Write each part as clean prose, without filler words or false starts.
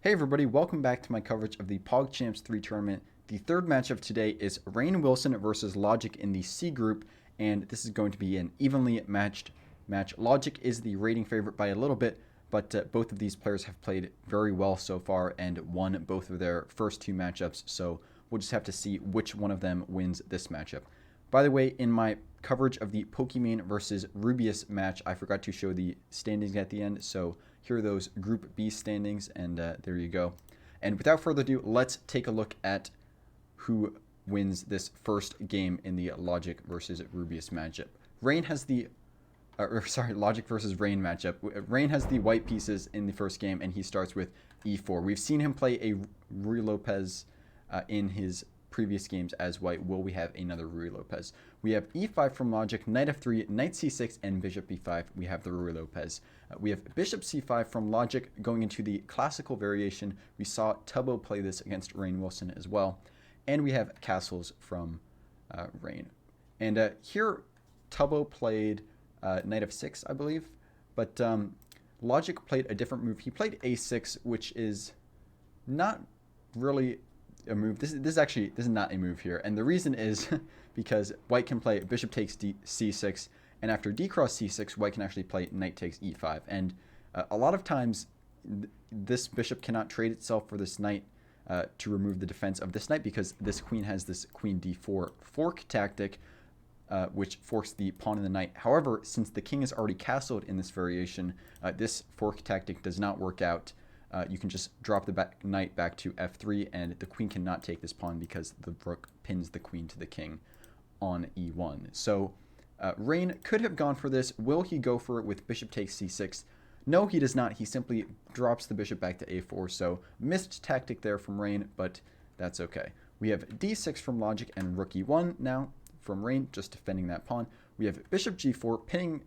Hey everybody, welcome back to my coverage of the PogChamps 3 tournament. The third matchup today is Rainn Wilson versus Logic in the C group, and this is going to be an evenly matched match. Logic is the rating favorite by a little bit, but both of these players have played very well so far and won both of their first two matchups, so we'll just have to see which one of them wins this matchup. By the way, in my coverage of the Pokimane versus Rubius match, I forgot to show the standings at the end, so here are those Group B standings, and there you go. And without further ado, let's take a look at who wins this first game in the Logic versus Rubius matchup. Logic versus Rainn matchup. Rainn has the white pieces in the first game, and he starts with E4. We've seen him play a Ruy Lopez in his previous games as white. Will we have another Ruy Lopez? We have E5 from Logic, Knight F3, Knight C6, and Bishop B5. We have the Ruy Lopez. We have Bishop C5 from Logic going into the classical variation. We saw Tubbo play this against Rainn Wilson as well. And we have castles from Rainn. And here Tubbo played Knight F6, I believe. But Logic played a different move. He played A6, which is not really a move. This is not a move here, and the reason is because white can play bishop takes c6, and after d cross c6, white can actually play knight takes e5, and a lot of times this bishop cannot trade itself for this knight to remove the defense of this knight, because this queen has this queen d4 fork tactic, which forks the pawn and the knight. However, since the king is already castled in this variation, this fork tactic does not work out. You can just drop the knight back to f3, and the queen cannot take this pawn because the rook pins the queen to the king on e1. So Rainn could have gone for this. Will he go for it with bishop takes c6? No, he does not. He simply drops the bishop back to a4. So missed tactic there from Rainn, but that's okay. We have d6 from Logic and rook e1 now from Rainn, just defending that pawn. We have bishop g4, pinning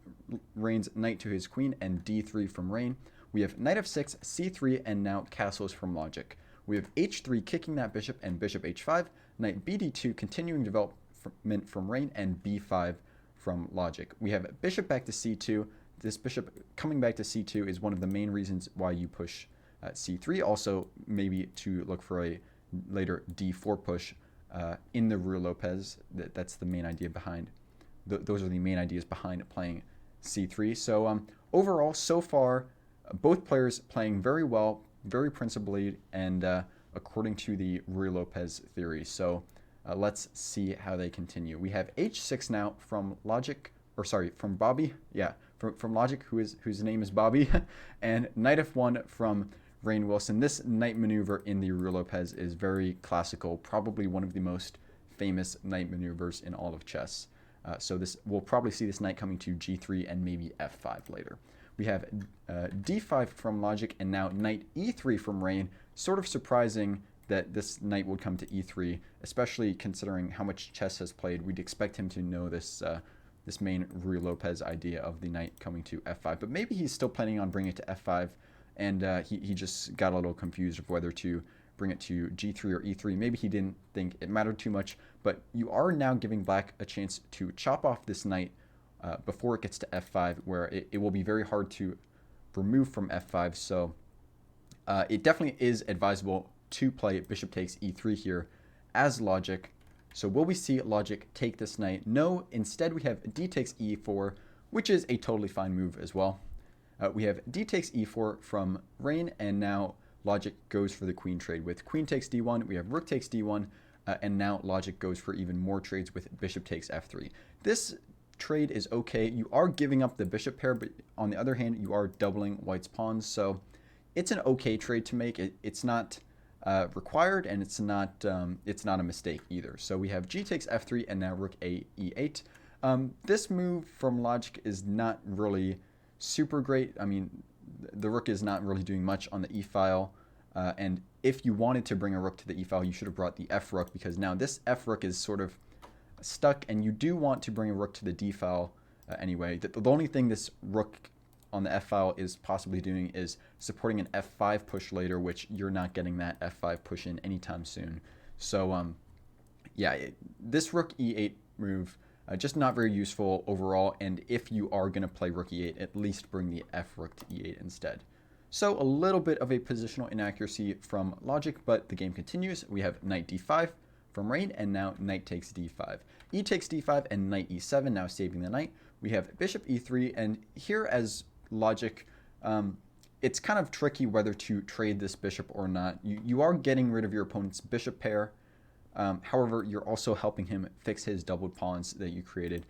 Rainn's knight to his queen, and d3 from Rainn. We have knight f6, c3, and now castles from Logic. We have h3 kicking that bishop, and bishop h5, knight bd2 continuing development from Rainn, and b5 from Logic. We have bishop back to c2. This bishop coming back to c2 is one of the main reasons why you push c3. Also, maybe to look for a later d4 push in the Ruy Lopez. That's the main idea behind. Those are the main ideas behind playing c3. So overall, so far, both players playing very well, very principled, and according to the Ruy Lopez theory. So let's see how they continue. We have h6 now from Logic, from Bobby. Yeah, from Logic, whose name is Bobby, and knight f1 from Rainn Wilson. This knight maneuver in the Ruy Lopez is very classical, probably one of the most famous knight maneuvers in all of chess. So we'll probably see this knight coming to g3 and maybe f5 later. We have d5 from Logic, and now knight e3 from Rainn. Sort of surprising that this knight would come to e3, especially considering how much chess has played. We'd expect him to know this main Ruy Lopez idea of the knight coming to f5, but maybe he's still planning on bringing it to f5, and he just got a little confused of whether to bring it to g3 or e3. Maybe he didn't think it mattered too much, but you are now giving black a chance to chop off this knight before it gets to f5, where it will be very hard to remove from f5. So it definitely is advisable to play bishop takes e3 here as Logic. So will we see Logic take this knight? No, instead we have d takes e4, which is a totally fine move as well. We have d takes e4 from Rainn, and now Logic goes for the queen trade with queen takes d1. We have rook takes d1, and now Logic goes for even more trades with bishop takes f3. This trade is okay. You are giving up the bishop pair, but on the other hand, you are doubling white's pawns, so it's an okay trade to make. It's not required, and it's not a mistake either. So we have g takes f3, and now rook e8. This move from Logic is not really super great. I mean, the rook is not really doing much on the e file, and if you wanted to bring a rook to the e file, you should have brought the f rook, because now this f rook is sort of stuck, and you do want to bring a rook to the d file anyway. The only thing this rook on the f file is possibly doing is supporting an f5 push later, which you're not getting that f5 push in anytime soon. So yeah, this rook e8 move just not very useful overall, and if you are going to play rook e8, at least bring the f rook to e8 instead. So a little bit of a positional inaccuracy from logic, but the game continues. We have knight d5 from Rainn, and now knight takes d5. E takes d5 and knight e7, now saving the knight. We have bishop e3, and here as logic, it's kind of tricky whether to trade this bishop or not. You are getting rid of your opponent's bishop pair. However, you're also helping him fix his doubled pawns that you created.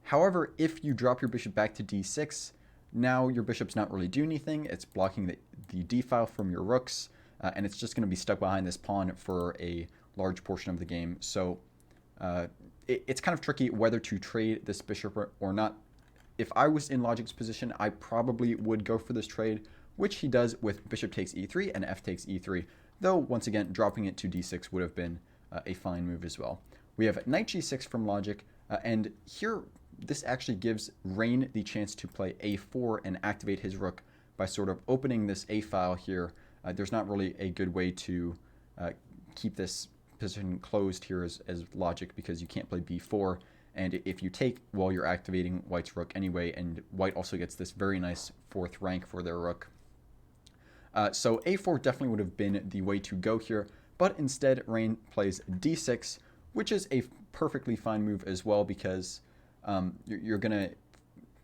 However, if you drop your bishop back to d6, now your bishop's not really doing anything. It's blocking the d file from your rooks, and it's just going to be stuck behind this pawn for a large portion of the game. So it's kind of tricky whether to trade this bishop or not. If I was in logic's position, I probably would go for this trade, which he does with bishop takes e3 and f takes e3, though once again dropping it to d6 would have been a fine move as well. We have knight g6 from logic, and here this actually gives Rainn the chance to play a4 and activate his rook by sort of opening this a file here. There's not really a good way to keep this position closed here as logic, because you can't play b4, and if you take, well, you're activating white's rook anyway, and white also gets this very nice fourth rank for their rook. So a4 definitely would have been the way to go here, but instead Rainn plays d6, which is a perfectly fine move as well, because you're going to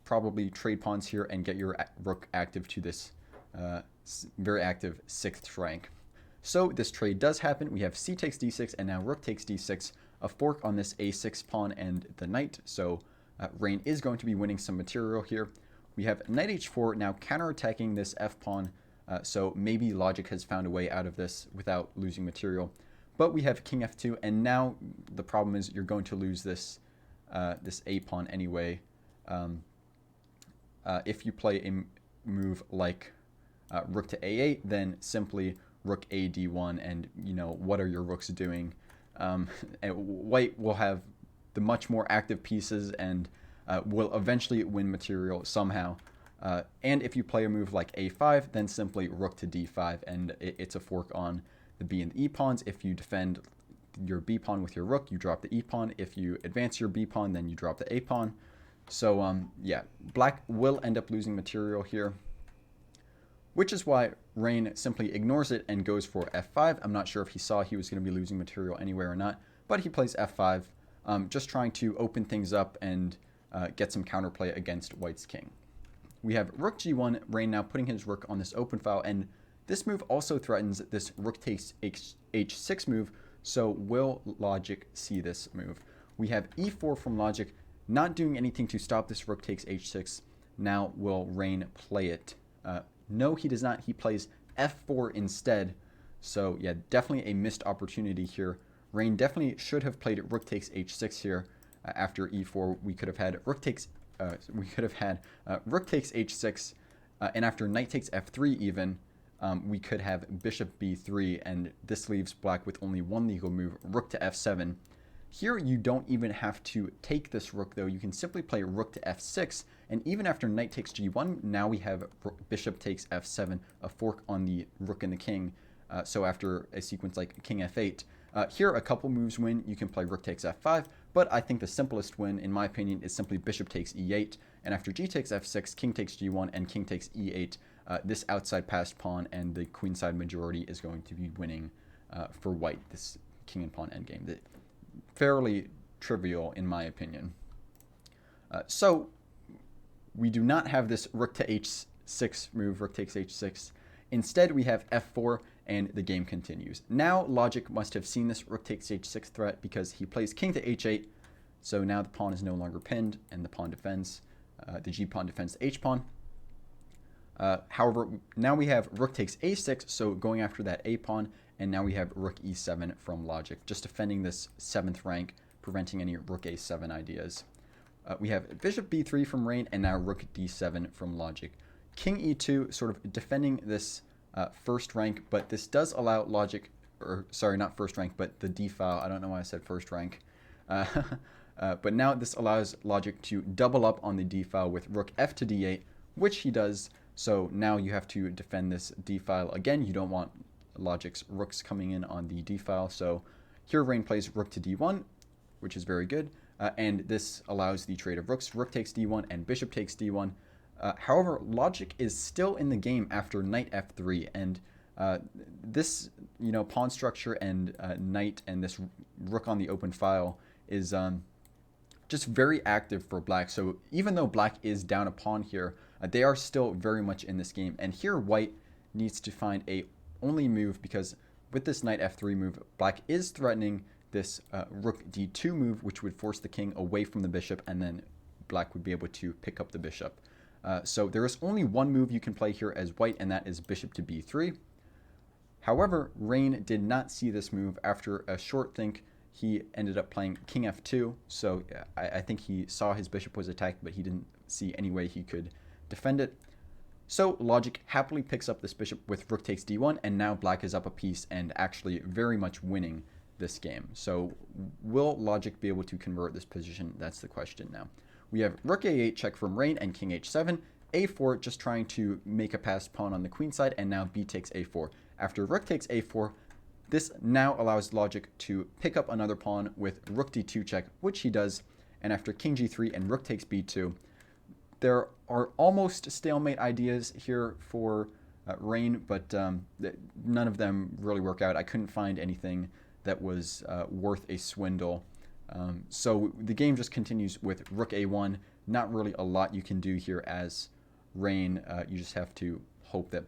probably trade pawns here and get your rook active to this very active 6th rank. So this trade does happen. We have c takes d6 and now rook takes d6, a fork on this a6 pawn and the knight. So Rainn is going to be winning some material here. We have knight h4 now counterattacking this f pawn. So maybe logic has found a way out of this without losing material. But we have king f2, and now the problem is you're going to lose this this a pawn anyway. If you play a move like rook to a8, then simply rook a d1, and what are your rooks doing? And white will have the much more active pieces and will eventually win material somehow. And if you play a move like a5, then simply rook to d5, and it's a fork on the b and the e pawns. If you defend your b pawn with your rook, you drop the e pawn. If you advance your b pawn, then you drop the a pawn. So yeah, black will end up losing material here, which is why Rainn simply ignores it and goes for f5. I'm not sure if he saw he was going to be losing material anywhere or not, but he plays f5, just trying to open things up and get some counterplay against white's king. We have rook g1, Rainn now putting his rook on this open file, and this move also threatens this rook takes h6 move, so will logic see this move? We have e4 from logic, not doing anything to stop this rook takes h6. Now will Rainn play it? No, he does not. He plays f4 instead. So yeah, definitely a missed opportunity here. Rainn definitely should have played rook takes h6 here. After e4, we could have had rook takes rook takes h6, and after knight takes f3 even, we could have bishop b3, and this leaves black with only one legal move, rook to f7. Here you don't even have to take this rook though. You can simply play rook to f6, and even after knight takes g1, now we have bishop takes f7, a fork on the rook and the king. So after a sequence like king f8, here a couple moves win. You can play rook takes f5, but I think the simplest win, in my opinion, is simply bishop takes e8, and after g takes f6, king takes g1, and king takes e8. This outside passed pawn and the queenside majority is going to be winning for white, this king and pawn endgame. Fairly trivial, in my opinion. So we do not have this rook to h6 move, rook takes h6. Instead, we have f4, and the game continues. Now, logic must have seen this rook takes h6 threat because he plays king to h8. So now the pawn is no longer pinned, and the pawn defends. The g pawn defends the h pawn. However, now we have rook takes a6, so going after that a pawn, and now we have rook e7 from logic, just defending this 7th rank, preventing any rook a7 ideas. We have bishop b3 from Rainn, and now rook d7 from logic. King e2, sort of defending this 1st rank, but this does allow logic, or sorry, not 1st rank, but the d file. I don't know why I said 1st rank. But now this allows logic to double up on the d file with rook f to d8, which he does. So now you have to defend this d file again. You don't want logic's rooks coming in on the d file. So here Rainn plays rook to d1, which is very good. And this allows the trade of rooks. Rook takes d1 and bishop takes d1. However, logic is still in the game after knight f3, and this, pawn structure and knight and this rook on the open file is just very active for black. So even though black is down a pawn here, they are still very much in this game. And here white needs to find a only move, because with this knight f3 move, black is threatening this rook d2 move, which would force the king away from the bishop, and then black would be able to pick up the bishop. So there is only one move you can play here as white, and that is bishop to b3. However, Rainn did not see this move. After a short think, he ended up playing king f2. So I think he saw his bishop was attacked, but he didn't see any way he could defend it. So logic happily picks up this bishop with rook takes d1, and now black is up a piece and actually very much winning this game. So will logic be able to convert this position? That's the question now. We have rook a8 check from Rainn and king h7, a4 just trying to make a passed pawn on the queen side, and now b takes a4. After rook takes a4, this now allows logic to pick up another pawn with rook d2 check, which he does, and after king g3 and rook takes b2, there are almost stalemate ideas here for Rainn, but none of them really work out. I couldn't find anything that was worth a swindle. So the game just continues with rook a1. Not really a lot you can do here as Rainn. You just have to hope that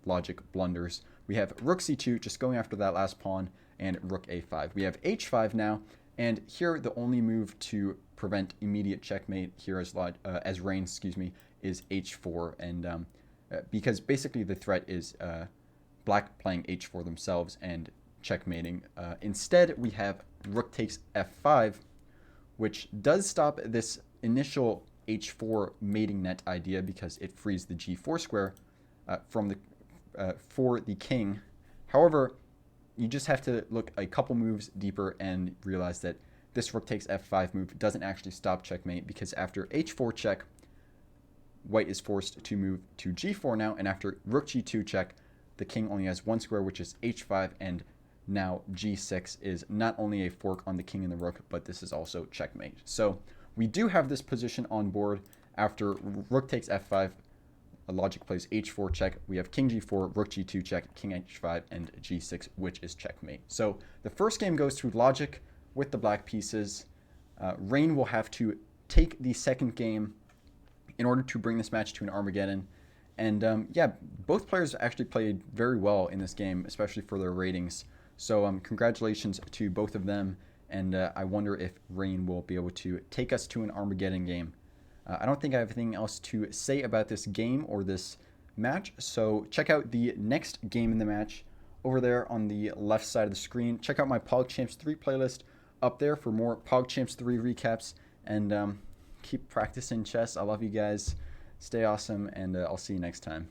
logic blunders. We have rook c2, just going after that last pawn, and rook a5. We have h5 now, and here the only move to prevent immediate checkmate here as Rainn, is h4, and because basically the threat is black playing h4 themselves and checkmating. Instead, we have rook takes f5, which does stop this initial h4 mating net idea because it frees the g4 square for the king. However, you just have to look a couple moves deeper and realize that this rook takes f5 move doesn't actually stop checkmate, because after h4 check, white is forced to move to g4 now, and after rook g2 check, the king only has one square, which is h5, and now g6 is not only a fork on the king and the rook, but this is also checkmate. So we do have this position on board. After rook takes f5, logic plays h4 check. We have king g4, rook g2 check, king h5, and g6, which is checkmate. So the first game goes through logic with the black pieces. Rainn will have to take the second game in order to bring this match to an Armageddon. And yeah, both players actually played very well in this game, especially for their ratings. So congratulations to both of them. And I wonder if Rainn will be able to take us to an Armageddon game. I don't think I have anything else to say about this game or this match. So check out the next game in the match over there on the left side of the screen. Check out my PogChamps 3 playlist up there for more PogChamps 3 recaps. And keep practicing chess. I love you guys. Stay awesome, and I'll see you next time.